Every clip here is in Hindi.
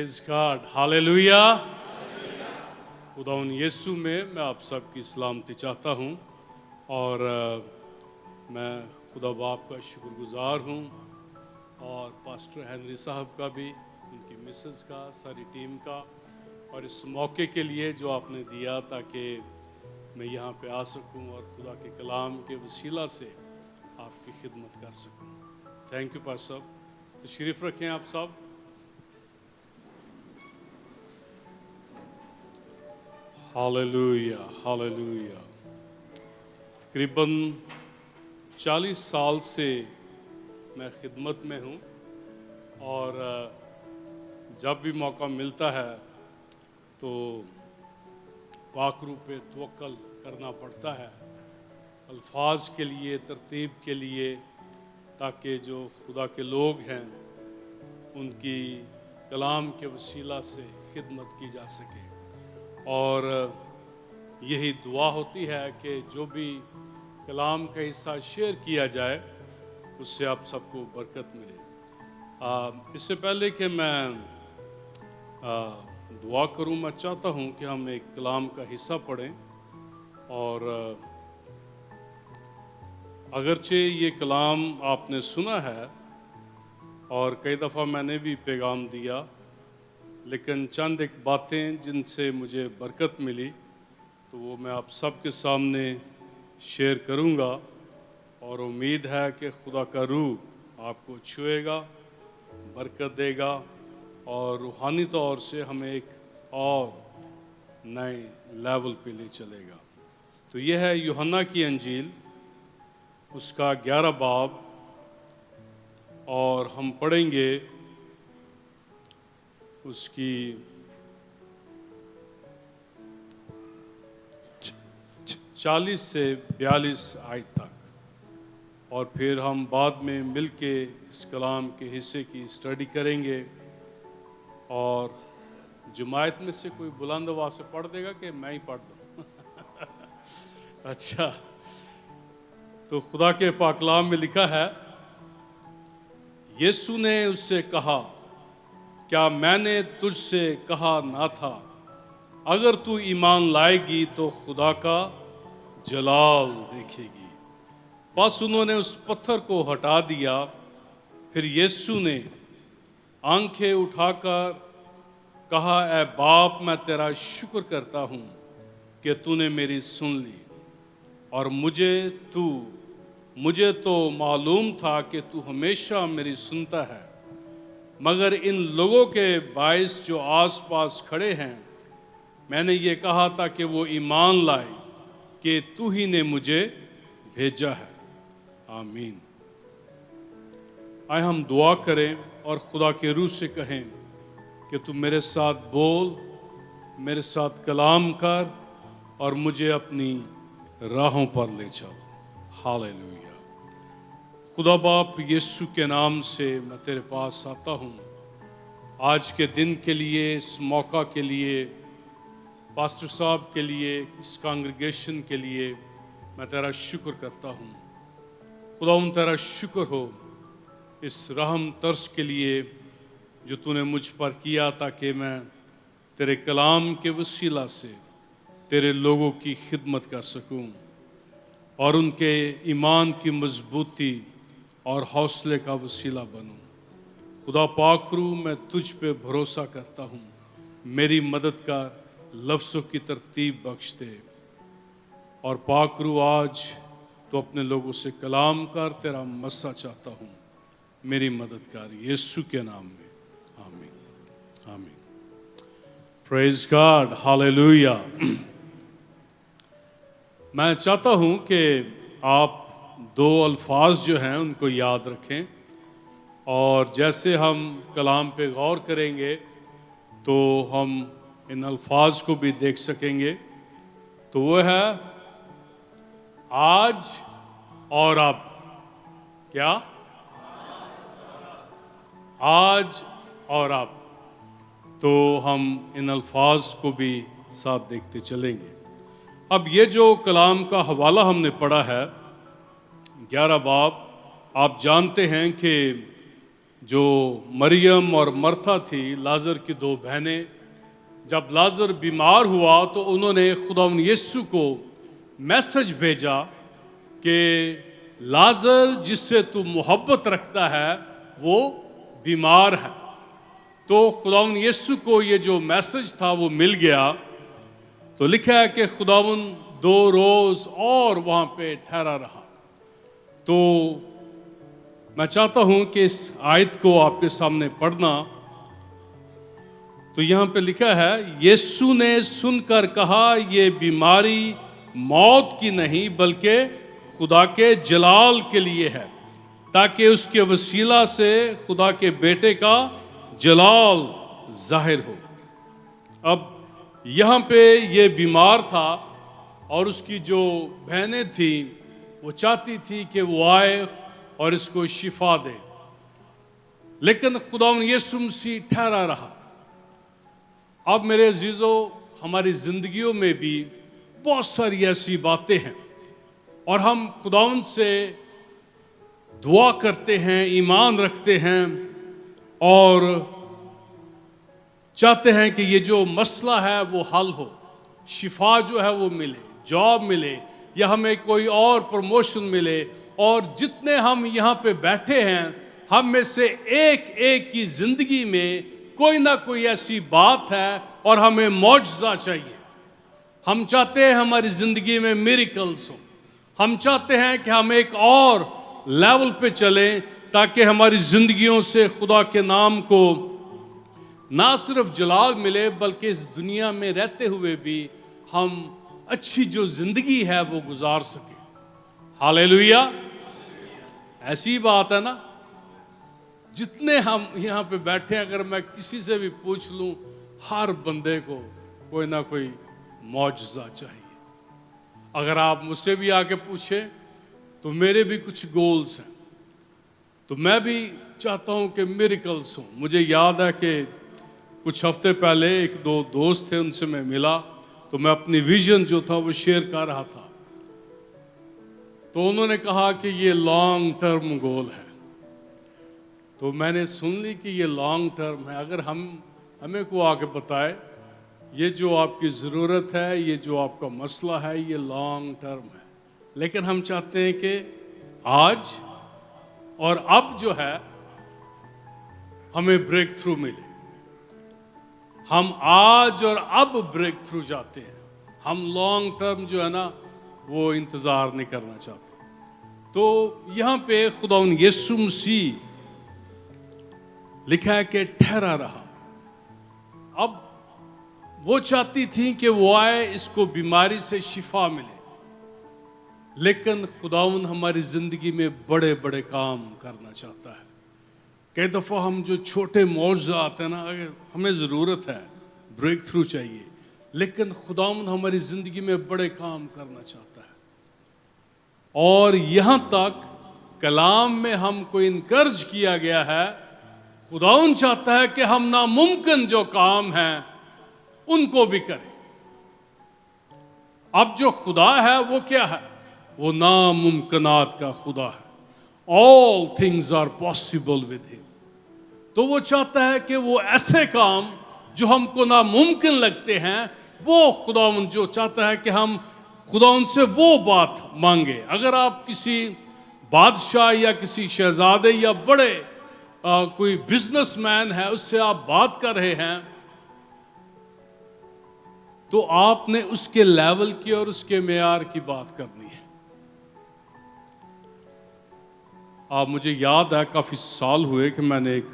Praise God, hallelujah. खुदावन यीशु में मैं आप सबकी सलामती चाहता हूँ और मैं खुदा बाप का शुक्रगुजार हूँ और पास्टर हेनरी साहब का भी, उनकी मिसेस का, सारी टीम का, और इस मौके के लिए जो आपने दिया ताकि मैं यहाँ पे आ सकूँ और खुदा के कलाम के वसीला से आपकी खिदमत कर सकूँ। थैंक यू पास्टर साहब। तशरीफ़ रखें आप सब। Hallelujah hallelujah. तकरीबन 40 साल से मैं खिदमत में हूँ और जब भी मौका मिलता है तो पाकरू पे तवक्कल करना पड़ता है, अल्फाज के लिए, तरतीब के लिए, ताकि जो खुदा के लोग हैं उनकी कलाम के वसीला से खिदमत की जा सके। और यही दुआ होती है कि जो भी कलाम का हिस्सा शेयर किया जाए उससे आप सबको बरकत मिले। इससे पहले कि मैं दुआ करूं, मैं चाहता हूं कि हम एक कलाम का हिस्सा पढ़ें। और अगरचे ये कलाम आपने सुना है और कई दफ़ा मैंने भी पैगाम दिया, लेकिन चंद एक बातें जिनसे मुझे बरकत मिली तो वो मैं आप सबके सामने शेयर करूंगा और उम्मीद है कि खुदा का रूह आपको छुएगा, बरकत देगा और रूहानी तौर से हमें एक और नए लेवल पे ले चलेगा। तो यह है यूहन्ना की अंजील, उसका 11 बाब, और हम पढ़ेंगे उसकी 40 से 42 आयत तक, और फिर हम बाद में मिलके इस कलाम के हिस्से की स्टडी करेंगे। और जमायत में से कोई बुलंद आवाज से पढ़ देगा कि मैं ही पढ़ दूं? अच्छा, तो खुदा के पाकलाम में लिखा है, यीशु ने उससे कहा, क्या मैंने तुझसे कहा ना था, अगर तू ईमान लाएगी तो खुदा का जलाल देखेगी। बस उन्होंने उस पत्थर को हटा दिया। फिर यीशु ने आंखें उठाकर कहा, ऐ बाप, मैं तेरा शुक्र करता हूँ कि तूने मेरी सुन ली, और मुझे तो मालूम था कि तू हमेशा मेरी सुनता है, मगर इन लोगों के बाइस जो आसपास खड़े हैं मैंने ये कहा था कि वो ईमान लाए कि तू ही ने मुझे भेजा है। आमीन। आए हम दुआ करें और खुदा के रूह से कहें कि तू मेरे साथ बोल, मेरे साथ कलाम कर और मुझे अपनी राहों पर ले चल। हालेलुया। खुदा बाप, यीशु के नाम से मैं तेरे पास आता हूँ आज के दिन के लिए, इस मौका के लिए, पास्टर साहब के लिए, इस कांग्रेगेशन के लिए मैं तेरा शुक्र करता हूँ। खुदावंद तेरा शुक्र हो इस रहम तरस के लिए जो तूने मुझ पर किया, ताकि मैं तेरे कलाम के वसीला से तेरे लोगों की खिदमत कर सकूँ और उनके ईमान की मजबूती और हौसले का वसीला बनूँ। खुदा पाकरू, मैं तुझ पे भरोसा करता हूँ, मेरी मदद कर, लफ्ज़ों की तरतीब बख्श दे। और पाकरू, आज तो अपने लोगों से कलाम कर, तेरा मस्सा चाहता हूँ, मेरी मदद कर, यीशु के नाम में। आमीन आमीन। Praise God, hallelujah. मैं चाहता हूँ कि आप 2 अल्फाज जो हैं उनको याद रखें, और जैसे हम कलाम पे गौर करेंगे तो हम इन अल्फाज को भी देख सकेंगे। तो वो है आज और अब। क्या? आज और अब। तो हम इन अल्फाज को भी साथ देखते चलेंगे। अब ये जो कलाम का हवाला हमने पढ़ा है 11 बाब, आप जानते हैं कि जो मरियम और मर्था थी, लाजर की दो बहनें, जब लाजर बीमार हुआ तो उन्होंने खुदावंद यीशु को मैसेज भेजा कि लाजर जिससे तू मोहब्बत रखता है वो बीमार है। तो खुदावंद यीशु को ये जो मैसेज था वो मिल गया। तो लिखा है कि खुदावंद 2 रोज और वहाँ पे ठहरा रहा। तो मैं चाहता हूँ कि इस आयत को आपके सामने पढ़ना। तो यहाँ पे लिखा है, यीशु ने सुनकर कहा, ये बीमारी मौत की नहीं बल्कि खुदा के जलाल के लिए है, ताकि उसके वसीला से खुदा के बेटे का जलाल जाहिर हो। अब यहाँ पे ये बीमार था और उसकी जो बहनें थी वो चाहती थी कि वो आए और इसको शिफा दे, लेकिन खुदावंद यीशु मसीह ठहरा रहा। अब मेरे अजीजों, हमारी जिंदगियों में भी बहुत सारी ऐसी बातें हैं और हम खुदावंद से दुआ करते हैं, ईमान रखते हैं और चाहते हैं कि ये जो मसला है वो हल हो, शिफा जो है वो मिले, जॉब मिले या हमें कोई और प्रमोशन मिले। और जितने हम यहाँ पे बैठे हैं, हम में से एक एक की जिंदगी में कोई ना कोई ऐसी बात है और हमें मौजज़ा चाहिए। हम चाहते हैं हमारी जिंदगी में मिरेकल्स हो। हम चाहते हैं कि हम एक और लेवल पे चलें ताकि हमारी जिंदगियों से खुदा के नाम को ना सिर्फ जलाल मिले बल्कि इस दुनिया में रहते हुए भी हम अच्छी जो जिंदगी है वो गुजार सके। हालेलुया, ऐसी बात है ना। जितने हम यहाँ पे बैठे हैं, अगर मैं किसी से भी पूछ लूं, हर बंदे को कोई ना कोई मौजज़ा चाहिए। अगर आप मुझसे भी आके पूछे तो मेरे भी कुछ गोल्स हैं, तो मैं भी चाहता हूँ कि मिरेकल्स हों। मुझे याद है कि कुछ हफ्ते पहले एक दो दोस्त थे, उनसे मैं मिला तो मैं अपनी विजन जो था वो शेयर कर रहा था। तो उन्होंने कहा कि ये लॉन्ग टर्म गोल है। तो मैंने सुन ली कि ये लॉन्ग टर्म है। अगर हमें को आके बताए ये जो आपकी ज़रूरत है, ये जो आपका मसला है, ये लॉन्ग टर्म है, लेकिन हम चाहते हैं कि आज और अब जो है हमें ब्रेक थ्रू मिले। हम आज और अब ब्रेक थ्रू जाते हैं। हम लॉन्ग टर्म जो है ना वो इंतज़ार नहीं करना चाहते। तो यहाँ पे खुदावंद यीशु मसीह लिखा है कि ठहरा रहा। अब वो चाहती थी कि वो आए, इसको बीमारी से शिफा मिले, लेकिन खुदावंद हमारी जिंदगी में बड़े बड़े काम करना चाहता है। कई दफ़ा हम जो छोटे मौजज़ा आते हैं ना, अगर हमें ज़रूरत है, ब्रेक थ्रू चाहिए, लेकिन खुदावंद हमारी ज़िंदगी में बड़े काम करना चाहता है। और यहाँ तक कलाम में हमको इनकरेज किया गया है, खुदावंद चाहता है कि हम नामुमकिन जो काम हैं उनको भी करें। अब जो खुदा है वो क्या है? वो नामुमकिनात का खुदा है। All things are possible with him. तो वो चाहता है कि वो ऐसे काम जो हमको नामुमकिन लगते हैं, वो खुदावंद जो चाहता है कि हम खुदावंद से वो बात मांगे। अगर आप किसी बादशाह या किसी शहजादे या बड़े कोई बिजनेसमैन है, उससे आप बात कर रहे हैं, तो आपने उसके लेवल की और उसके मेयार की बात करनी है। मुझे याद है काफ़ी साल हुए कि मैंने एक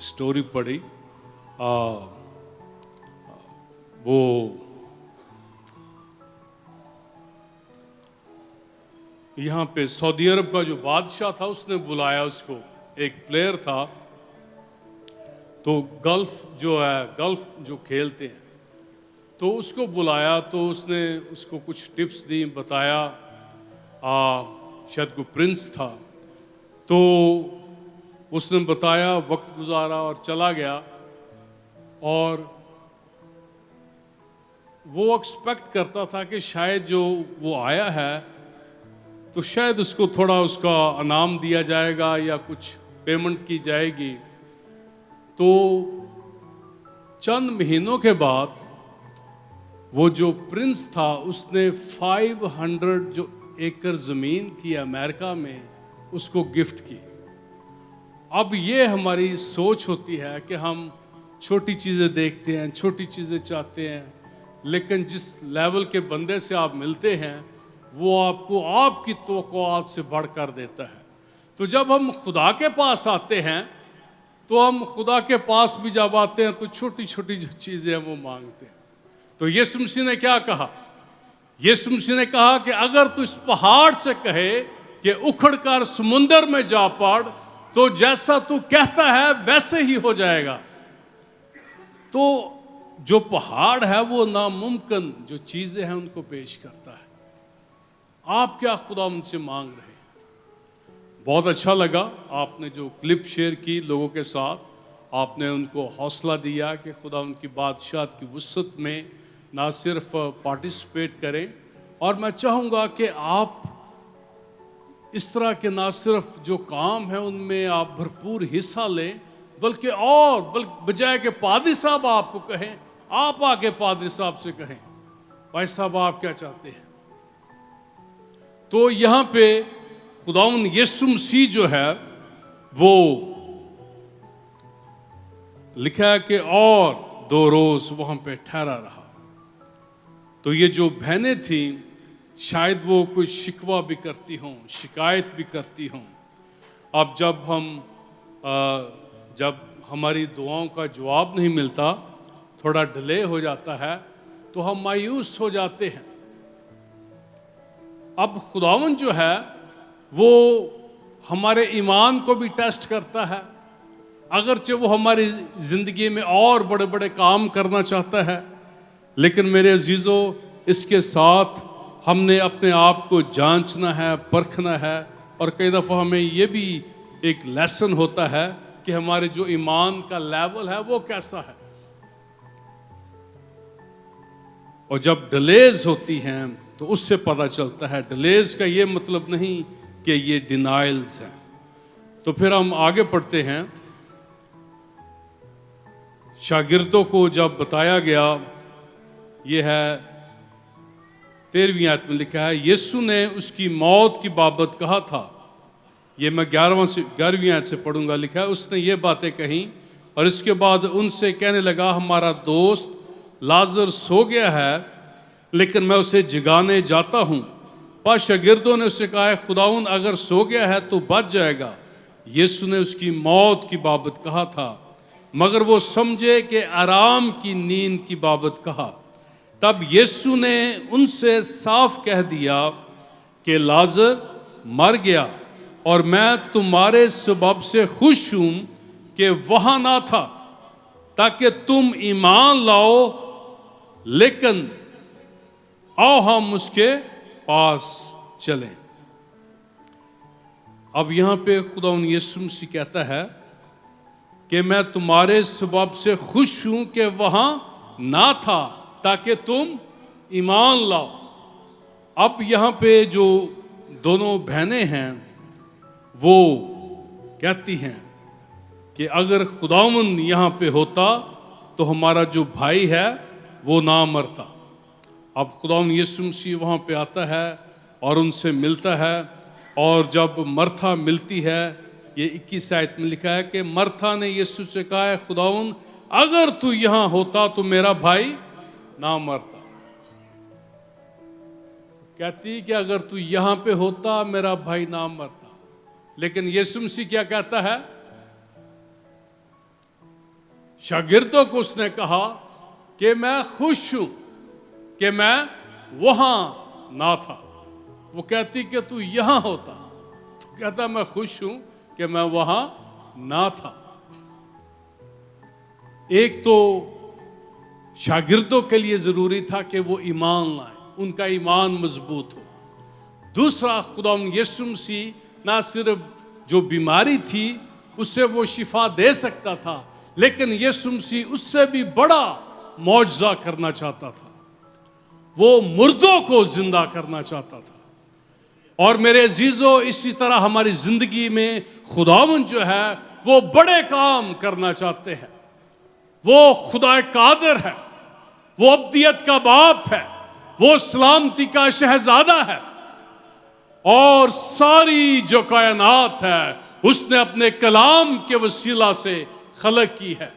स्टोरी पढ़ी। वो यहाँ पे सऊदी अरब का जो बादशाह था, उसने बुलाया उसको, एक प्लेयर था, तो गल्फ जो खेलते हैं, तो उसको बुलाया। तो उसने उसको कुछ टिप्स दी, बताया। शायद कोई प्रिंस था, तो उसने बताया, वक्त गुजारा और चला गया। और वो एक्सपेक्ट करता था कि शायद जो वो आया है तो शायद उसको थोड़ा उसका इनाम दिया जाएगा या कुछ पेमेंट की जाएगी। तो चंद महीनों के बाद वो जो प्रिंस था उसने 500 जो एकड़ ज़मीन थी अमेरिका में उसको गिफ्ट की। अब ये हमारी सोच होती है कि हम छोटी चीज़ें देखते हैं, छोटी चीज़ें चाहते हैं, लेकिन जिस लेवल के बंदे से आप मिलते हैं वो आपको आपकी तवक्कुआत से बढ़कर देता है। तो जब हम खुदा के पास आते हैं तो हम खुदा के पास भी जब आते हैं तो छोटी छोटी जो चीज़ें हैं वो मांगते हैं। तो यीशु मसीह ने क्या कहा? यीशु मसीह ने कहा कि अगर तू इस पहाड़ से कहे कि उखड़ कर समुंदर में जा पड़, तो जैसा तू कहता है वैसे ही हो जाएगा। तो जो पहाड़ है वो नामुमकिन जो चीजें हैं उनको पेश करता है। आप क्या खुदा उनसे मांग रहे हैं? बहुत अच्छा लगा आपने जो क्लिप शेयर की लोगों के साथ, आपने उनको हौसला दिया कि खुदा उनकी बादशाहत की वुसअत में ना सिर्फ पार्टिसिपेट करें, और मैं चाहूँगा कि आप इस तरह के ना सिर्फ जो काम है उनमें आप भरपूर हिस्सा लें, बल्कि बजाय के पादरी साहब आपको कहें, आप आके पादरी साहब से कहें, भाई साहब आप क्या चाहते हैं? तो यहाँ पे खुदावंद यीशु मसीह जो है वो लिखा है कि और 2 रोज वहां पे ठहरा रहा। तो ये जो बहनें थी शायद वो कोई शिकवा भी करती हों, शिकायत भी करती हों। अब जब हमारी दुआओं का जवाब नहीं मिलता, थोड़ा डिले हो जाता है, तो हम मायूस हो जाते हैं। अब खुदावंद जो है वो हमारे ईमान को भी टेस्ट करता है। अगरचे वो हमारी ज़िंदगी में और बड़े बड़े काम करना चाहता है, लेकिन मेरे अजीज़ों इसके साथ हमने अपने आप को जांचना है, परखना है, और कई दफ़ा हमें ये भी एक लेसन होता है कि हमारे जो ईमान का लेवल है वो कैसा है। और जब डिलेज होती हैं तो उससे पता चलता है। डिलेज का ये मतलब नहीं कि ये डिनाइल्स हैं। तो फिर हम आगे पढ़ते हैं। शागिर्दों को जब बताया गया, ये है 13वीं आयत में लिखा है, यीशु ने उसकी मौत की बाबत कहा था। ये मैं 11वीं आयत से पढ़ूंगा। लिखा है, उसने ये बातें कही और इसके बाद उनसे कहने लगा, हमारा दोस्त लाजर सो गया है, लेकिन मैं उसे जगाने जाता हूँ। पर शागिर्दों ने उससे कहा, खुदाउन अगर सो गया है तो बच जाएगा। यीशु ने उसकी मौत की बाबत कहा था, मगर वो समझे कि आराम की नींद की बाबत कहा। तब यीशु ने उनसे साफ कह दिया कि लाजर मर गया, और मैं तुम्हारे सबब से खुश हूं कि वहां ना था, ताकि तुम ईमान लाओ। लेकिन आओ हम उसके पास चलें। अब यहां पे खुदा यीशु मसीह कहता है कि मैं तुम्हारे सबब से खुश हूं कि वहां ना था, ताकि तुम ईमान लाओ। अब यहां पे जो दोनों बहनें हैं वो कहती हैं कि अगर खुदावंद यहां पे होता तो हमारा जो भाई है वो ना मरता। अब खुदावंद यीशु मसीह वहां पे आता है और उनसे मिलता है, और जब मर्था मिलती है, ये 21 आयत में लिखा है कि मर्था ने यीशु से कहा है, खुदावंद अगर तू यहां होता तो मेरा भाई ना मरता। कहती कि अगर तू यहां पे होता मेरा भाई ना मरता। लेकिन यीशु मसीह क्या कहता है? शागिर्दों को उसने कहा कि मैं खुश हूं कि मैं वहां ना था। वो कहती कि तू यहां होता, तो कहता मैं खुश हूं कि मैं वहां ना था। एक तो शागिर्दों के लिए जरूरी था कि वो ईमान लाए, उनका ईमान मजबूत हो। दूसरा, खुदावंद यीशु मसीह ना सिर्फ जो बीमारी थी उससे वो शिफा दे सकता था, लेकिन यीशु मसीह उससे भी बड़ा मौजज़ा करना चाहता था। वो मुर्दों को जिंदा करना चाहता था। और मेरे अजीजों, इसी तरह हमारी जिंदगी में खुदावंद जो है वो बड़े काम करना चाहते हैं। वो खुदा कादिर है, वो अब्दियत का बाप है, वो सलामती का शहजादा है, और सारी जो कायनात है उसने अपने कलाम के वसीला से खलक की है।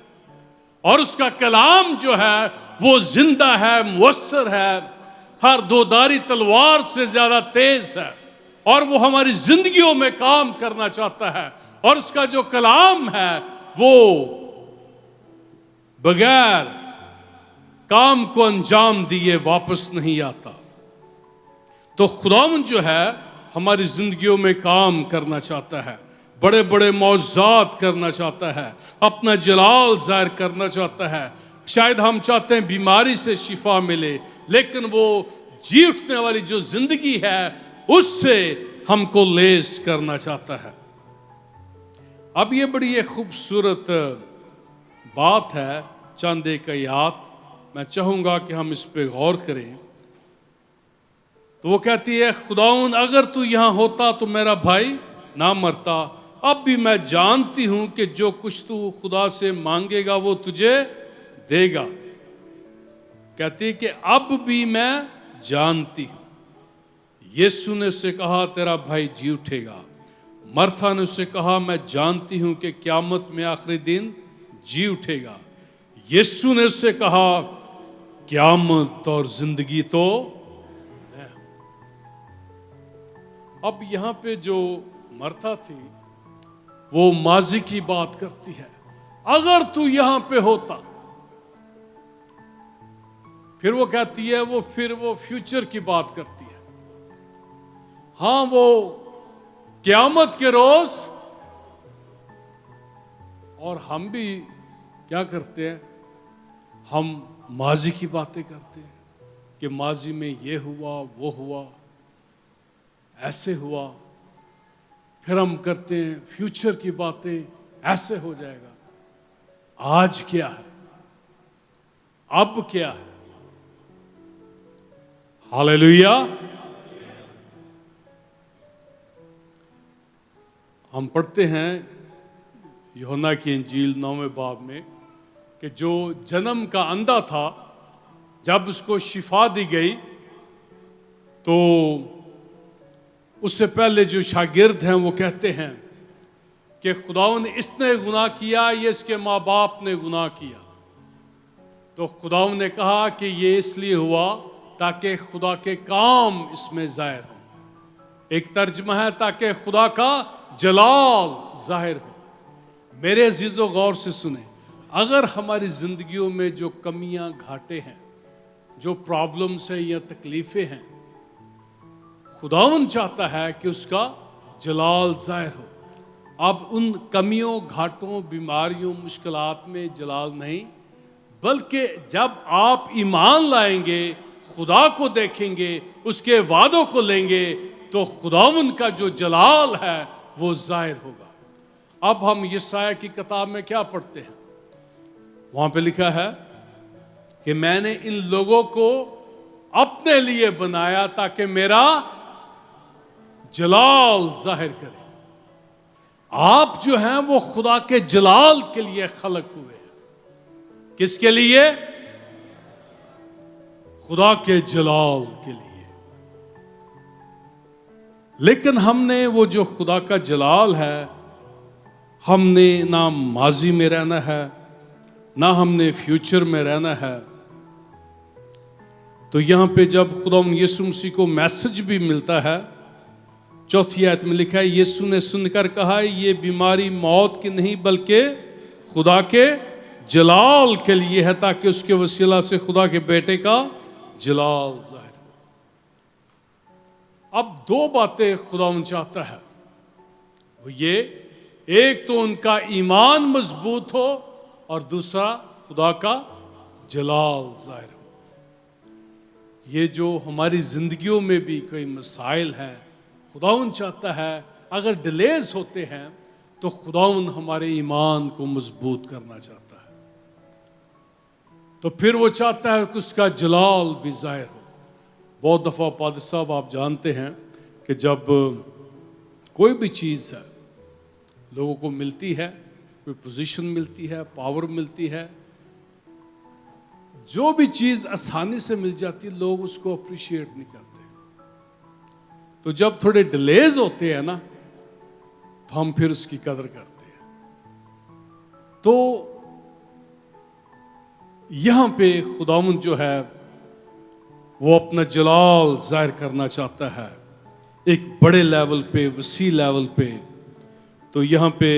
और उसका कलाम जो है वो जिंदा है, मुअस्सर है, हर दोधारी तलवार से ज्यादा तेज है, और वो हमारी जिंदगियों में काम करना चाहता है। और उसका जो कलाम है वो बगैर काम को अंजाम दिए वापस नहीं आता। तो खुदावंद जो है हमारी जिंदगियों में काम करना चाहता है, बड़े बड़े मौजज़ात करना चाहता है, अपना जलाल जाहिर करना चाहता है। शायद हम चाहते हैं बीमारी से शिफा मिले, लेकिन वो जी उठने वाली जो जिंदगी है उससे हमको लेस करना चाहता है। अब ये बड़ी एक खूबसूरत बात है, चंद एक आयत मैं चाहूंगा कि हम इस पे गौर करें। तो वो कहती है, खुदावंद अगर तू यहां होता तो मेरा भाई ना मरता। अब भी मैं जानती हूं कि जो कुछ तू खुदा से मांगेगा वो तुझे देगा। कहती है कि अब भी मैं जानती हूं। यीशु ने उससे कहा तेरा भाई जी उठेगा। मर्था ने उससे कहा मैं जानती हूं कि क़यामत में आखिरी दिन जी उठेगा। यीशु ने उससे कहा क़यामत और जिंदगी तो मैं हूं। अब यहां पे जो मर्था थी वो माजी की बात करती है, अगर तू यहां पे होता। फिर वो कहती है, फिर वो फ्यूचर की बात करती है। हाँ, वो क़यामत के रोज। और हम भी क्या करते हैं, हम माजी की बातें करते हैं कि माजी में ये हुआ, वो हुआ, ऐसे हुआ। फिर हम करते हैं फ्यूचर की बातें, ऐसे हो जाएगा। आज क्या है, अब क्या है। हालेलुया। हम पढ़ते हैं यूहन्ना की इंजील 9वें बाब में कि जो जन्म का अंधा था, जब उसको शिफा दी गई तो उससे पहले जो शागिर्द हैं वो कहते हैं कि खुदावंद इसने गुनाह किया, ये इसके माँ बाप ने गुनाह किया। तो खुदावंद ने कहा कि ये इसलिए हुआ ताकि खुदा के काम इसमें जाहिर हो। एक तर्जमा है ताकि खुदा का जलाल जाहिर हो। मेरे अजीजों, गौर से सुने, अगर हमारी जिंदगियों में जो कमियां घाटे हैं, जो प्रॉब्लम्स हैं या तकलीफें हैं, खुदावंद चाहता है कि उसका जलाल जाहिर हो। अब उन कमियों, घाटों, बीमारियों, मुश्किलात में जलाल नहीं, बल्कि जब आप ईमान लाएंगे, खुदा को देखेंगे, उसके वादों को लेंगे, तो खुदावंद का जो जलाल है वो जाहिर होगा। अब हम यशायाह की किताब में क्या पढ़ते हैं, वहां पे लिखा है कि मैंने इन लोगों को अपने लिए बनाया ताकि मेरा जलाल जाहिर करे। आप जो हैं वो खुदा के जलाल के लिए खलक हुए हैं। किसके लिए? खुदा के जलाल के लिए। लेकिन हमने वो जो खुदा का जलाल है, हमने ना माजी में रहना है, ना हमने फ्यूचर में रहना है। तो यहां पे जब खुदा यीशु मसीह को मैसेज भी मिलता है, चौथी आयत में लिखा है, यीशु ने सुनकर कहा ये बीमारी मौत की नहीं बल्कि खुदा के जलाल के लिए है, ताकि उसके वसीला से खुदा के बेटे का जलाल जाहिर हो। अब दो बातें खुदा चाहता है, वो ये, एक तो उनका ईमान मजबूत हो और दूसरा खुदा का जलाल जाहिर हो। ये जो हमारी जिंदगियों में भी कई मसाइल हैं, खुदाउन चाहता है अगर डिलेज होते हैं तो खुदाउन हमारे ईमान को मजबूत करना चाहता है। तो फिर वो चाहता है कि उसका जलाल भी जाहिर हो। बहुत दफ़ा पादर साहब आप जानते हैं कि जब कोई भी चीज़ है लोगों को मिलती है, कोई पोजीशन मिलती है, पावर मिलती है, जो भी चीज़ आसानी से मिल जाती है लोग उसको अप्रिशिएट नहीं करते। तो जब थोड़े डिलेज होते हैं ना तो हम फिर उसकी कदर करते हैं। तो यहां पे खुदावंद जो है वो अपना जलाल जाहिर करना चाहता है एक बड़े लेवल पे, वसी लेवल पे। तो यहां पे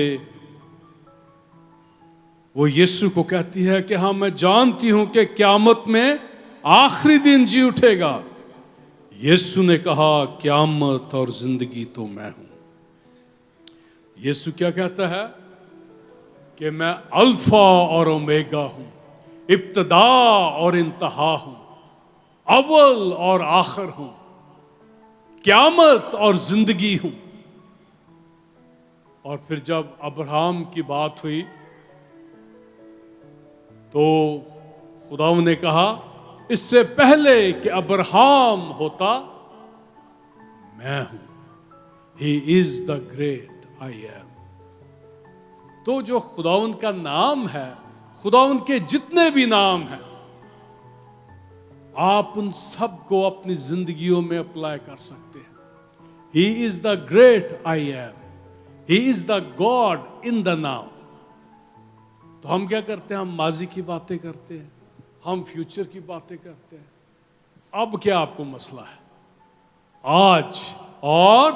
वो यीशु को कहती है कि हाँ, मैं जानती हूं कि क़यामत में आखिरी दिन जी उठेगा। यीशु ने कहा, क़यामत और जिंदगी तो मैं हूं। यीशु क्या कहता है कि मैं अल्फा और ओमेगा हूं, इब्तदा और इंतहा हूं, अव्वल और आखिर हूं, क़यामत और जिंदगी हूं। और फिर जब अब्राहम की बात हुई तो खुदावंद ने कहा, इससे पहले कि अब्राहम होता मैं हूं। He is the great I am. तो जो खुदावंद का नाम है, खुदावंद के जितने भी नाम हैं, आप उन सब को अपनी जिंदगियों में अप्लाई कर सकते हैं। He is the great I am, he is the God in the now. तो हम क्या करते हैं? हम माजी की बातें करते हैं, हम फ्यूचर की बातें करते हैं। अब क्या आपको मसला है? आज और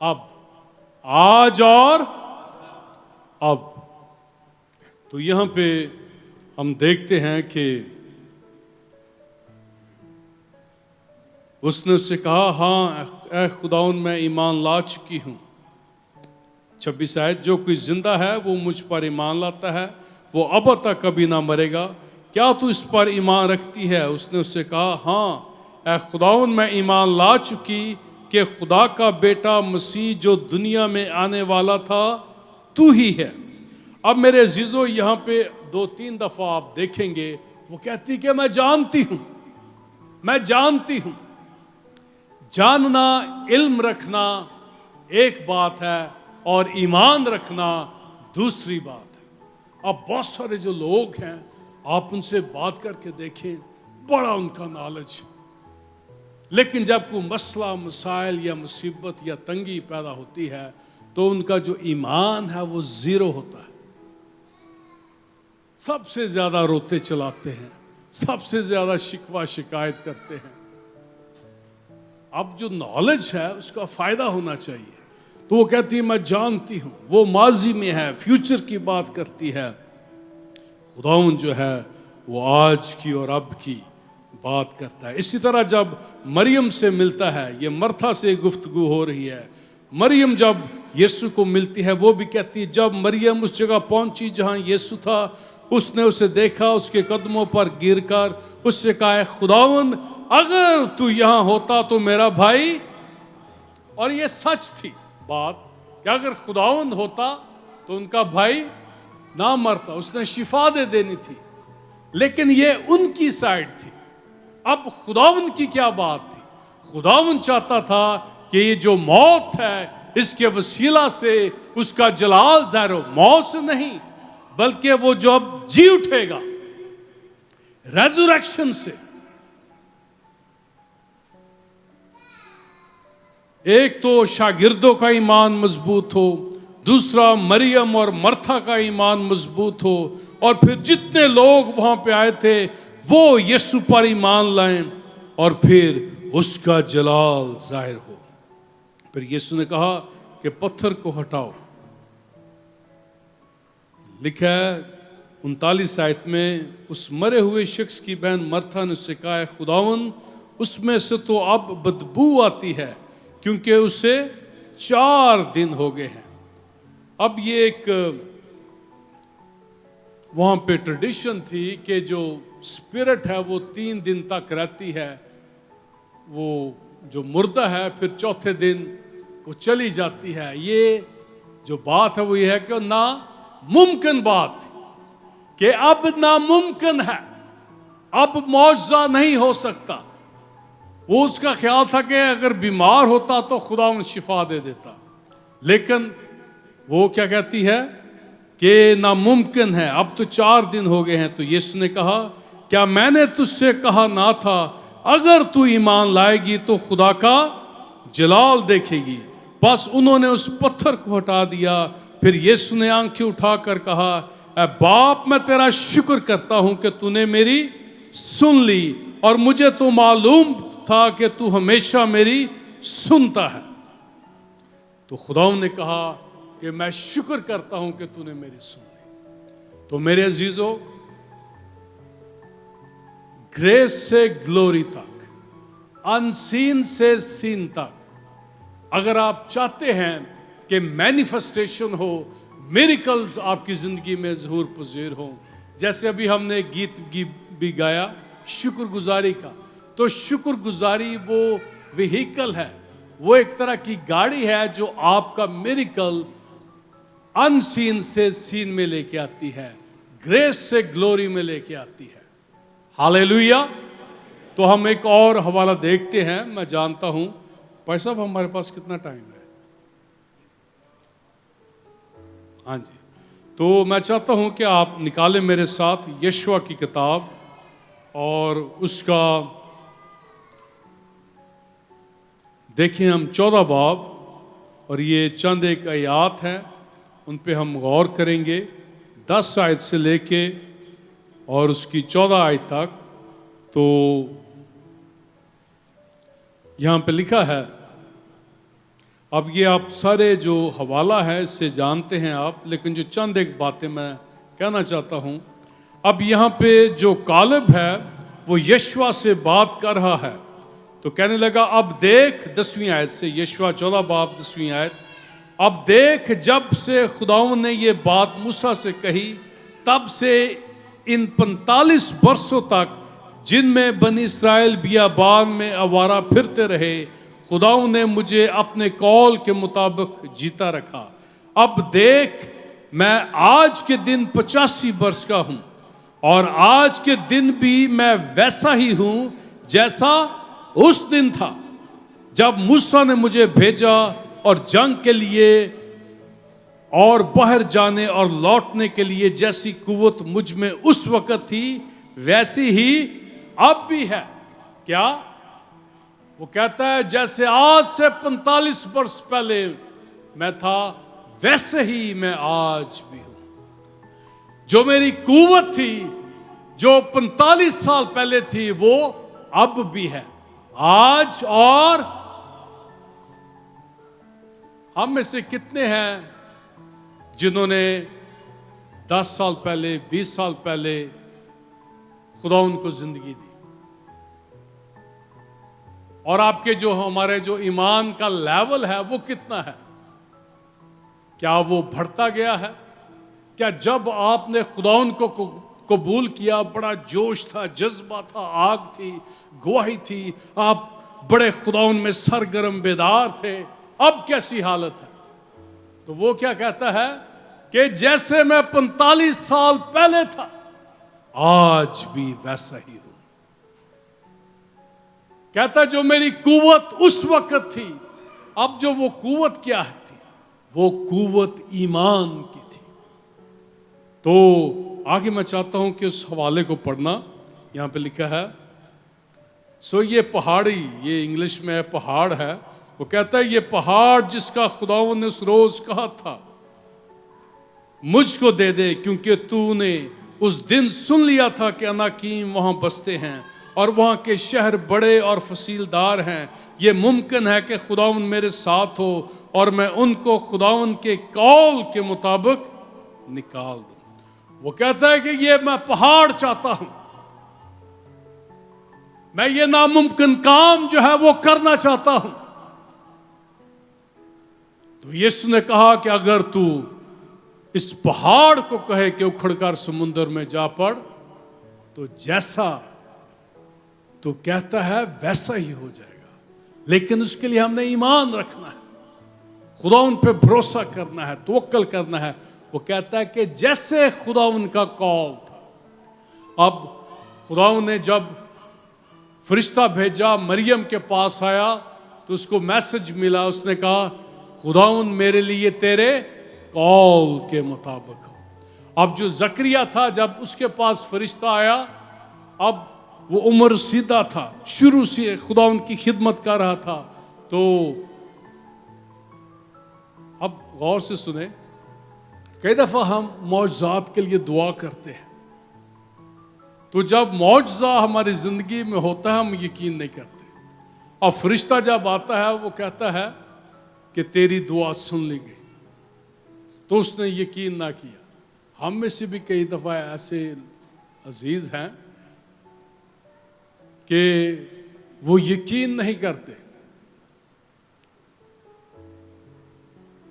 अब, आज और अब। तो यहां पे हम देखते हैं कि उसने उससे कहा, हाँ ऐ खुदावंद, मैं ईमान ला चुकी हूं। 26 आयत, जो कोई जिंदा है वो मुझ पर ईमान लाता है, वो अब तक कभी ना मरेगा। क्या तू इस पर ईमान रखती है? उसने उससे कहा, हाँ ऐ खुदावंद, मैं ईमान ला चुकी कि खुदा का बेटा मसीह जो दुनिया में आने वाला था तू ही है। अब मेरे अजीजों, यहाँ पे 2-3 दफा आप देखेंगे वो कहती कि मैं जानती हूं, मैं जानती हूं। जानना, इल्म रखना एक बात है और ईमान रखना दूसरी बात है। अब बहुत सारे जो लोग हैं, आप उनसे बात करके देखें, बड़ा उनका नॉलेज, लेकिन जब कोई मसला, मसाइल या मुसीबत या तंगी पैदा होती है तो उनका जो ईमान है वो जीरो होता है। सबसे ज्यादा रोते चलाते हैं, सबसे ज्यादा शिकवा शिकायत करते हैं। अब जो नॉलेज है उसका फायदा होना चाहिए। तो वो कहती है मैं जानती हूं। वो माजी में है, फ्यूचर की बात करती है। खुदावंद जो है वो आज की और अब की बात करता है। इसी तरह जब मरियम से मिलता है, ये मर्था से गुफ्तगू हो रही है, मरियम जब यीशु को मिलती है वो भी कहती है, जब मरियम उस जगह पहुंची जहां यीशु था, उसने उसे देखा, उसके कदमों पर गिरकर उससे कहा, खुदावंद अगर तू यहां होता तो मेरा भाई। और ये सच थी बात कि अगर खुदावंद होता तो उनका भाई ना मरता, उसने शिफा दे देनी थी। लेकिन ये उनकी साइड थी। अब खुदावंद की क्या बात थी? खुदावंद चाहता था कि ये जो मौत है इसके वसीला से उसका जलाल ज़ाहिर हो। मौत से नहीं, बल्कि वो जो अब जी उठेगा रेज़रेक्शन से। एक तो शागिर्दों का ईमान मजबूत हो, दूसरा मरियम और मर्था का ईमान मजबूत हो, और फिर जितने लोग वहां पे आए थे वो यीशु पर ईमान लाएं और फिर उसका जलाल जाहिर हो। फिर यीशु ने कहा कि पत्थर को हटाओ। लिखा है 39 आयत में, उस मरे हुए शख्स की बहन मर्था ने उससे कहा, खुदावंद उसमें से तो अब बदबू आती है क्योंकि उसे 4 दिन हो गए हैं। अब ये एक वहां पे ट्रेडिशन थी कि जो स्पिरिट है वो 3 दिन तक रहती है, वो जो मुर्दा है फिर चौथे दिन वो चली जाती है। ये जो बात है वो ये है कि ना मुमकिन बात थी कि अब नामुमकिन है, अब मौजज़ा नहीं हो सकता। वो उसका ख्याल था कि अगर बीमार होता तो खुदा शिफा दे देता, लेकिन वो क्या कहती है कि नामुमकिन है, अब तो 4 दिन हो गए हैं। तो यीशु ने कहा, क्या मैंने तुझसे कहा ना था, अगर तू ईमान लाएगी तो खुदा का जलाल देखेगी। बस उन्होंने उस पत्थर को हटा दिया। फिर यीशु ने आंखें उठाकर कहा, ऐ बाप, मैं तेरा शुक्र करता हूं कि तूने मेरी सुन ली, और मुझे तो मालूम था कि तू हमेशा मेरी सुनता है। तो खुदा ने कहा कि मैं शुक्र करता हूं कि तूने मेरी सुन ली। तो मेरे अजीजों, ग्रेस से ग्लोरी तक, अनसीन से सीन तक, अगर आप चाहते हैं कि मैनिफेस्टेशन हो, मिरेकल्स आपकी जिंदगी में ज़हूर पज़ीर हो, जैसे अभी हमने गीत भी गाया शुक्रगुजारी का, तो शुक्रगुजारी वो व्हीकल है, वो एक तरह की गाड़ी है जो आपका मिरेकल अनसीन से सीन में लेके आती है, ग्रेस से ग्लोरी में लेके आती है। हालेलुया। तो हम एक और हवाला देखते हैं। मैं जानता हूं भाई साहब हमारे पास कितना टाइम है? हाँ जी, तो मैं चाहता हूं कि आप निकालें मेरे साथ यशवा की किताब, और उसका देखें हम 14 बाब, और ये चंद एक आयात हैं, उन पे हम गौर करेंगे। 10 आयत से लेके और उसकी 14 आयत तक। तो यहाँ पे लिखा है, अब ये आप सारे जो हवाला है इससे जानते हैं आप, लेकिन जो चंद एक बातें मैं कहना चाहता हूँ। अब यहाँ पे जो कालिब है वो यशवा से बात कर रहा है, तो कहने लगा, अब देख, 10वीं आयत से, यशवा 14 बाब 10वीं आयत, अब देख, जब से खुदावंद ने ये बात मूसा से कही, तब से इन 45 वर्षों तक जिनमें बनी इस्राएल बियाबान में आवारा फिरते रहे, खुदावंद ने मुझे अपने कौल के मुताबिक जीता रखा। अब देख, मैं आज के दिन 85 वर्ष का हूं, और आज के दिन भी मैं वैसा ही हूं जैसा उस दिन था जब मूसा ने मुझे भेजा, और जंग के लिए और बाहर जाने और लौटने के लिए जैसी कुव्वत मुझ में उस वक्त थी वैसी ही अब भी है। क्या वो कहता है, जैसे आज से 45 वर्ष पहले मैं था, वैसे ही मैं आज भी हूं। जो मेरी कुव्वत थी, जो 45 साल पहले थी, वो अब भी है, आज। और हम में से कितने हैं जिन्होंने 10 साल पहले, 20 साल पहले खुदा उनको जिंदगी दी? और आपके जो हमारे जो ईमान का लेवल है वो कितना है? क्या वो बढ़ता गया है? क्या जब आपने खुदाउन को कबूल किया, बड़ा जोश था, जज्बा था, आग थी, गवाही थी, आप बड़े खुदाउन में सरगर्म बेदार थे, अब कैसी हालत है? तो वो क्या कहता है कि जैसे मैं 45 साल पहले था, आज भी वैसा ही हूं। कहता जो मेरी कुव्वत उस वक्त थी, अब जो वो कुव्वत क्या थी? वो कुव्वत ईमान की थी। तो आगे मैं चाहता हूं कि उस हवाले को पढ़ना। यहां पे लिखा है, सो ये पहाड़ी, ये इंग्लिश में पहाड़ है, वो कहता है ये पहाड़ जिसका खुदावंद ने उस रोज कहा था मुझको दे दे, क्योंकि तूने उस दिन सुन लिया था कि अनाकीम वहां बसते हैं और वहां के शहर बड़े और फसीलदार हैं। ये मुमकिन है कि खुदावंद मेरे साथ हो और मैं उनको खुदावंद के कौल के मुताबिक निकाल दूं। वो कहता है कि ये मैं पहाड़ चाहता हूं, मैं ये नामुमकिन काम जो है वो करना चाहता हूं। तो यीशु ने कहा कि अगर तू इस पहाड़ को कहे कि उखड़कर समुद्र में जा पड़, तो जैसा तू कहता है वैसा ही हो जाएगा। लेकिन उसके लिए हमने ईमान रखना है, खुदा उन पे भरोसा करना है, तवक्कल करना है। वो कहता है कि जैसे खुदा उनका कॉल था। अब खुदा ने जब फरिश्ता भेजा, मरियम के पास आया तो उसको मैसेज मिला, उसने कहा खुदाउन मेरे लिए तेरे कॉल के मुताबिक हो। अब जो जकरिया था, जब उसके पास फरिश्ता आया, अब वो उम्र सीधा था, शुरू से खुदाउन की खिदमत कर रहा था। तो अब गौर से सुने, कई दफा हम मौजज़ात के लिए दुआ करते हैं, तो जब मौजज़ा हमारी जिंदगी में होता है हम यकीन नहीं करते, और फरिश्ता जब आता है वो कहता है कि तेरी दुआ सुन ली गई, तो उसने यकीन ना किया। हम में से भी कई दफा ऐसे अजीज हैं कि वो यकीन नहीं करते।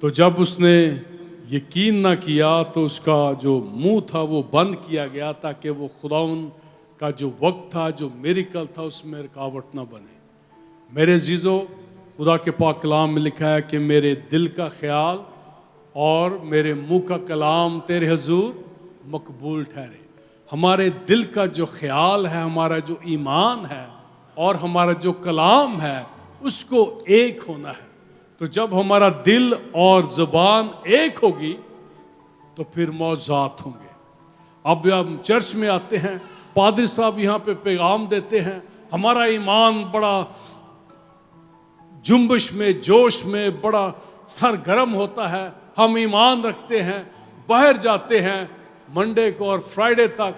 तो जब उसने यकीन ना किया तो उसका जो मुंह था वो बंद किया गया, ताकि वो खुदाउन का जो वक्त था, जो मिरेकल था, उसमें रुकावट ना बने। मेरे अजीजों, खुदा के पाक कलाम में लिखा है कि मेरे दिल का ख्याल और मेरे मुंह का कलाम तेरे हुजूर मकबूल ठहरे। हमारे दिल का जो ख्याल है, हमारा जो ईमान है और हमारा जो कलाम है, उसको एक होना है। तो जब हमारा दिल और ज़ुबान एक होगी तो फिर मौजज़ात होंगे। अब हम चर्च में आते हैं, पादरी साहब यहाँ पे पैगाम देते हैं, हमारा ईमान बड़ा जुम्बिश में, जोश में, बड़ा सरगर्म होता है, हम ईमान रखते हैं, बाहर जाते हैं, मंडे को और फ्राइडे तक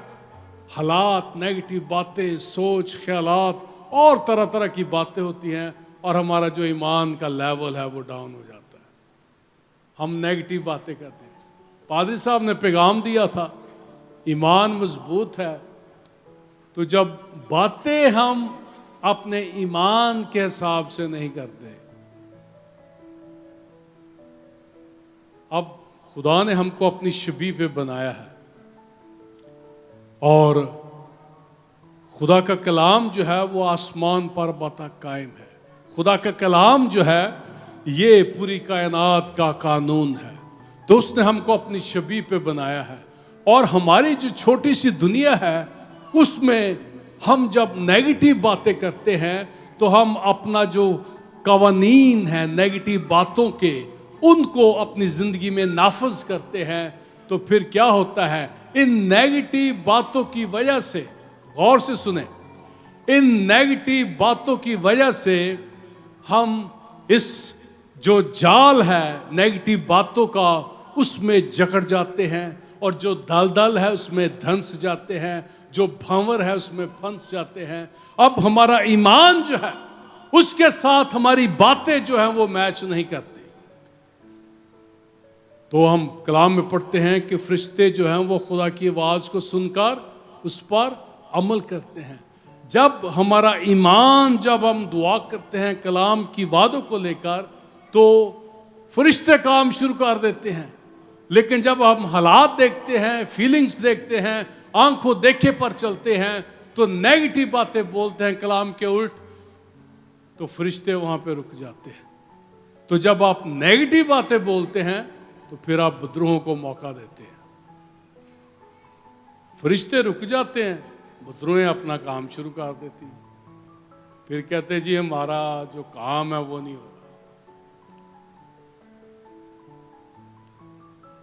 हालात, नेगेटिव बातें, सोच, ख्यालात और तरह तरह की बातें होती हैं, और हमारा जो ईमान का लेवल है वो डाउन हो जाता है। हम नेगेटिव बातें करते हैं। पादरी साहब ने पैगाम दिया था, ईमान मजबूत है। तो जब बातें हम अपने ईमान के हिसाब से नहीं करते, अब खुदा ने हमको अपनी शबीह पे बनाया है, और खुदा का कलाम जो है वो आसमान पर बता कायम है। खुदा का कलाम जो है ये पूरी कायनात का कानून है। तो उसने हमको अपनी शबीह पे बनाया है, और हमारी जो छोटी सी दुनिया है उसमें हम जब नेगेटिव बातें करते हैं तो हम अपना जो कवानीन है नेगेटिव बातों के, उनको अपनी जिंदगी में नाफज करते हैं। तो फिर क्या होता है, इन नेगेटिव बातों की वजह से, गौर से सुने, इन नेगेटिव बातों की वजह से हम इस जो जाल है नेगेटिव बातों का, उसमें जकड़ जाते हैं, और जो दलदल है उसमें धंस जाते हैं, जो भंवर है उसमें फंस जाते हैं। अब हमारा ईमान जो है उसके साथ हमारी बातें जो हैं वो मैच नहीं करती। तो हम कलाम में पढ़ते हैं कि फरिश्ते जो हैं वो खुदा की आवाज़ को सुनकर उस पर अमल करते हैं। जब हमारा ईमान, जब हम दुआ करते हैं कलाम की वादों को लेकर, तो फरिश्ते काम शुरू कर देते हैं। लेकिन जब हम हालात देखते हैं, फीलिंग्स देखते हैं, आंखों देखे पर चलते हैं, तो नेगेटिव बातें बोलते हैं कलाम के उल्ट, तो फरिश्ते वहां पे रुक जाते हैं। तो जब आप नेगेटिव बातें बोलते हैं तो फिर आप विद्रोहों को मौका देते हैं। फरिश्ते रुक जाते हैं, विद्रोहें अपना काम शुरू कर देती हैं। फिर कहते हैं जी हमारा जो काम है वो नहीं हो रहा,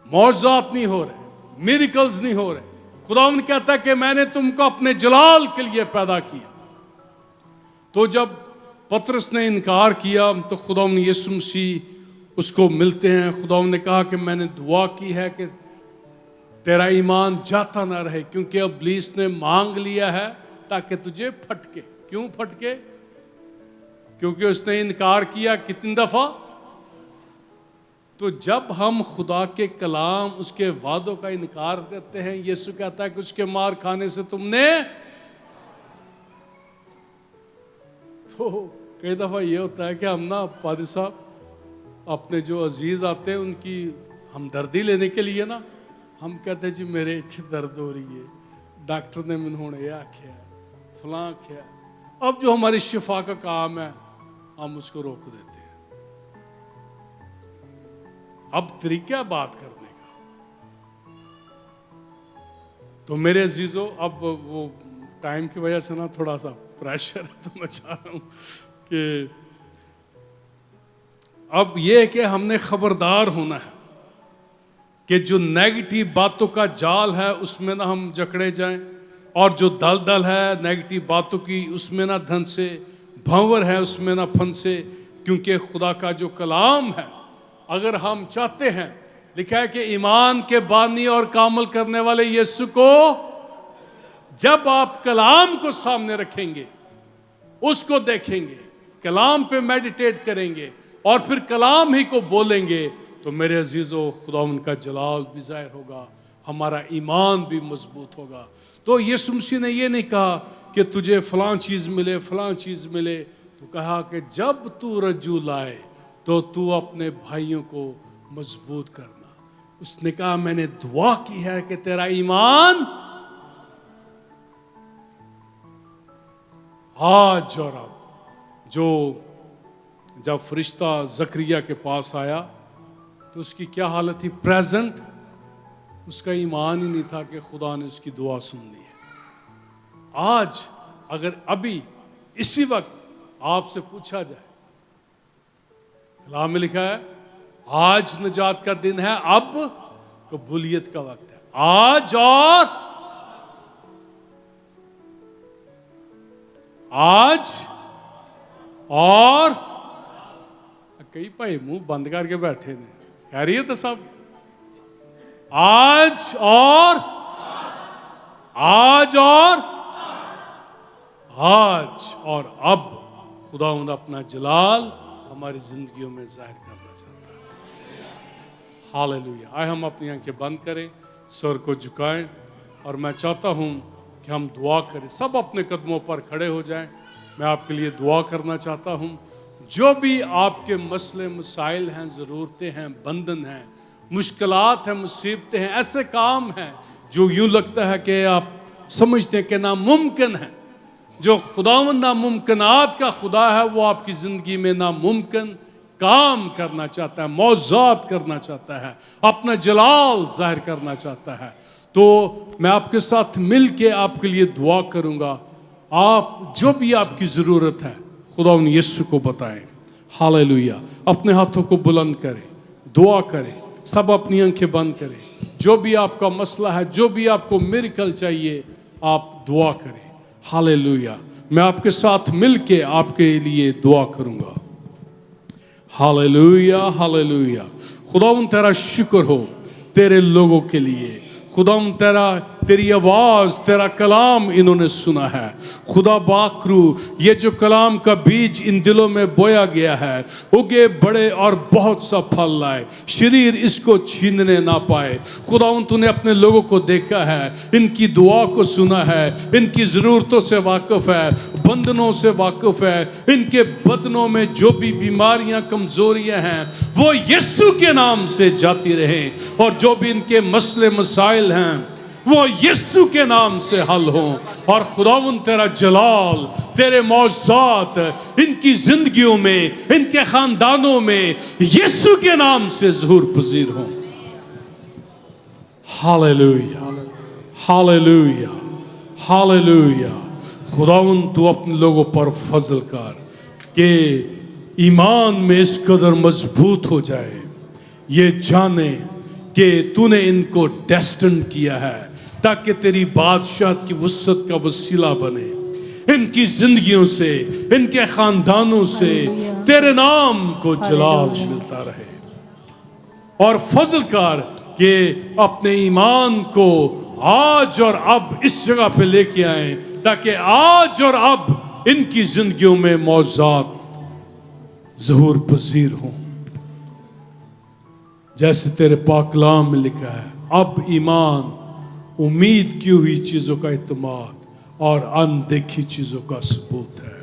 मौजज़ात नहीं हो रहे, मिरेकल्स नहीं हो रहे। खुदावंद कहता है कि मैंने तुमको अपने जलाल के लिए पैदा किया। तो जब पतरस ने इनकार किया तो खुदावंद यीशु मसीह उसको मिलते हैं। खुदावंद ने कहा कि मैंने दुआ की है कि तेरा ईमान जाता ना रहे, क्योंकि इब्लीस ने मांग लिया है ताकि तुझे फटके। क्यों फटके? क्योंकि उसने इनकार किया कितनी दफा। तो जब हम खुदा के कलाम, उसके वादों का इनकार करते हैं, यीशु कहता है कि उसके मार खाने से तुमने, तो कई दफा ये होता है कि हम ना पादरी साहब अपने जो अजीज आते हैं उनकी हमदर्दी लेने के लिए ना, हम कहते हैं जी मेरे इतनी दर्द हो रही है, डॉक्टर ने मैंने हुण ये आख्या, फलां आख्या। अब जो हमारी शिफा का काम है हम उसको रोक देते हैं। अब तरीका बात करने का। तो मेरे अजीजों, अब वो टाइम की वजह से ना थोड़ा सा प्रेशर है तो मैं चाह रहा हूँ कि अब ये है कि हमने खबरदार होना है कि जो नेगेटिव बातों का जाल है उसमें ना हम जकड़े जाएं, और जो दलदल है नेगेटिव बातों की उसमें ना धंसे, भंवर है उसमें ना फंसे। क्योंकि खुदा का जो कलाम है, अगर हम चाहते हैं, लिखा है कि ईमान के बानी और कामल करने वाले यीशु को, जब आप कलाम को सामने रखेंगे, उसको देखेंगे, कलाम पे मेडिटेट करेंगे और फिर कलाम ही को बोलेंगे, तो मेरे अजीजों खुदा उनका जलाल भी जाहिर होगा, हमारा ईमान भी मजबूत होगा। तो यीशु मसीह ने ये नहीं कहा कि तुझे फलां चीज़ मिले फलां चीज़ मिले, तो कहा कि जब तू रज्जू लाए तो तू अपने भाइयों को मजबूत करना। उसने कहा मैंने दुआ की है कि तेरा ईमान आज और अब। जो जब फरिश्ता जकरिया के पास आया तो उसकी क्या हालत थी? प्रेजेंट, उसका ईमान ही नहीं था कि खुदा ने उसकी दुआ सुन ली है। आज अगर अभी इसी वक्त आपसे पूछा जाए, कलाम में लिखा है आज निजात का दिन है, अब कबूलियत का वक्त है। आज और कई भाई मुंह बंद करके बैठे ने, कह रही है तो सब आज और अब खुदा अपना जलाल हमारी जिंदगियों में जाहिर करना चाहता है। हालेलुया। आए हम अपनी आंखें बंद करें, सर को झुकाएं, और मैं चाहता हूं कि हम दुआ करें। सब अपने कदमों पर खड़े हो जाएं। मैं आपके लिए दुआ करना चाहता हूं। जो भी आपके मसले मसाइल हैं, ज़रूरतें हैं, बंधन हैं, मुश्किलात हैं, मुसीबतें हैं, ऐसे काम हैं जो यूं लगता है कि आप समझते हैं कि नामुमकिन है, जो खुदावंद नामुमकिनात का खुदा है, वो आपकी ज़िंदगी में नामुमकिन काम करना चाहता है, मौज़ात करना चाहता है, अपना जलाल जाहिर करना चाहता है। तो मैं आपके साथ मिल के आपके लिए दुआ करूँगा। आप जो भी आपकी ज़रूरत है खुदा उन यीशु को बताएं। हालेलुया। अपने हाथों को बुलंद करें, दुआ करें, सब अपनी आंखें बंद करें। जो भी आपका मसला है, जो भी आपको मिरेकल चाहिए, आप दुआ करें। हालेलुया। मैं आपके साथ मिलके आपके लिए दुआ करूंगा। Hallelujah, hallelujah. खुदावंद तेरा शुक्र हो तेरे लोगों के लिए। खुदावंद तेरी आवाज़, तेरा कलाम इन्होंने सुना है। खुदा बाकरू, ये जो कलाम का बीज इन दिलों में बोया गया है, उगे बड़े और बहुत सा फल लाए, शरीर इसको छीनने ना पाए। खुदावंद तूने अपने लोगों को देखा है, इनकी दुआ को सुना है, इनकी ज़रूरतों से वाकिफ़ है, बंधनों से वाकिफ़ है। इनके बदनों में जो भी बीमारियां, कमज़ोरियां हैं, वो यीशु के नाम से जाती रहें, और जो भी इनके मसले मसाइल हैं वो यीशु के नाम से हल हों। और खुदावंद तेरा जलाल, तेरे मौजूद इनकी जिंदगियों में, इनके खानदानों में यीशु के नाम से ज़हूर पजीर हों। Hallelujah, hallelujah, hallelujah. खुदावंद तू अपने लोगों पर फजल कर कि ईमान में इस कदर मजबूत हो जाए, ये जाने कि तूने इनको डेस्टिन किया है ताकि तेरी बादशाहत की वुसअत का वसीला बने। इनकी जिंदगियों से, इनके खानदानों से तेरे नाम को जलाल मिलता रहे। और फजल कर कि अपने ईमान को आज और अब इस जगह पे लेके आए, ताकि आज और अब इनकी जिंदगियों में मौजूद ज़हूर पजीर हों। जैसे तेरे पाक कलाम में लिखा है, अब ईमान उम्मीद की हुई चीज़ों का इत्मीनान और अनदेखी चीज़ों का सबूत है।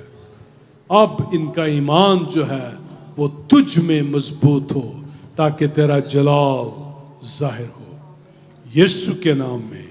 अब इनका ईमान जो है वो तुझ में मजबूत हो, ताकि तेरा जलाल जाहिर हो। यीशु के नाम में